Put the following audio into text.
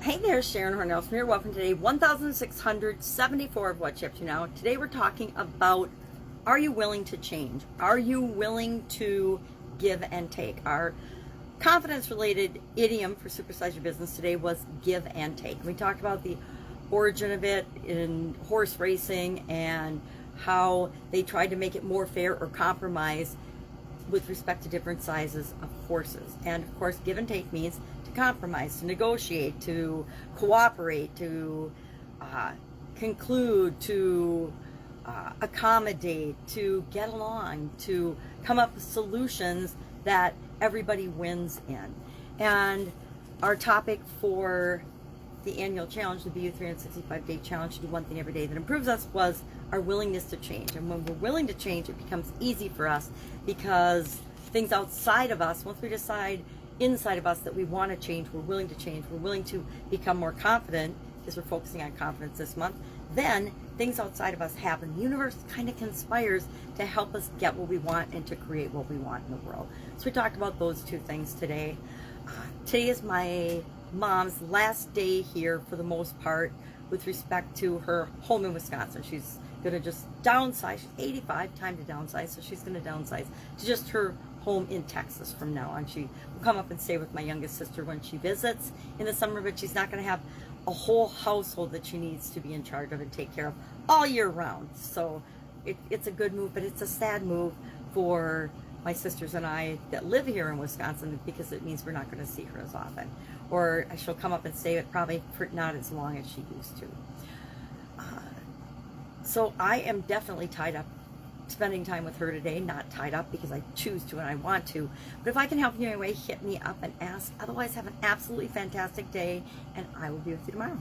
Hey there, Sharon Horne-Ellstrom here. Welcome to day 1674 of What Ships You Now. Today we're talking about, are you willing to change? Are you willing to give and take? Our confidence-related idiom for Supersize Your Business today was give and take. We talked about the origin of it in horse racing and how they tried to make it more fair or compromise with respect to different sizes of horses. And of course, give and take means to compromise, to negotiate, to cooperate, to conclude, to accommodate, to get along, to come up with solutions that everybody wins in. And our topic for the annual challenge, the BU 365-day challenge to do one thing every day that improves us, was our willingness to change. And when we're willing to change, it becomes easy for us because things outside of us, once we decide inside of us that we want to change, we're willing to change, we're willing to become more confident, because we're focusing on confidence this month, then things outside of us happen. The universe kind of conspires to help us get what we want and to create what we want in the world. So we talked about those two things today. Today is my mom's last day here for the most part with respect to her home in Wisconsin. She's going to just downsize. She's 85, time to downsize, so she's going to downsize to just her home in Texas from now on. She will come up and stay with my youngest sister when she visits in the summer, but she's not going to have a whole household that she needs to be in charge of and take care of all year round. So it's a good move, but it's a sad move for my sisters and I that live here in Wisconsin, because it means we're not going to see her as often. Or she'll come up and stay, but probably for not as long as she used to. So I am definitely tied up spending time with her today. Not tied up because I choose to and I want to. But if I can help you in any way, hit me up and ask. Otherwise, have an absolutely fantastic day, and I will be with you tomorrow.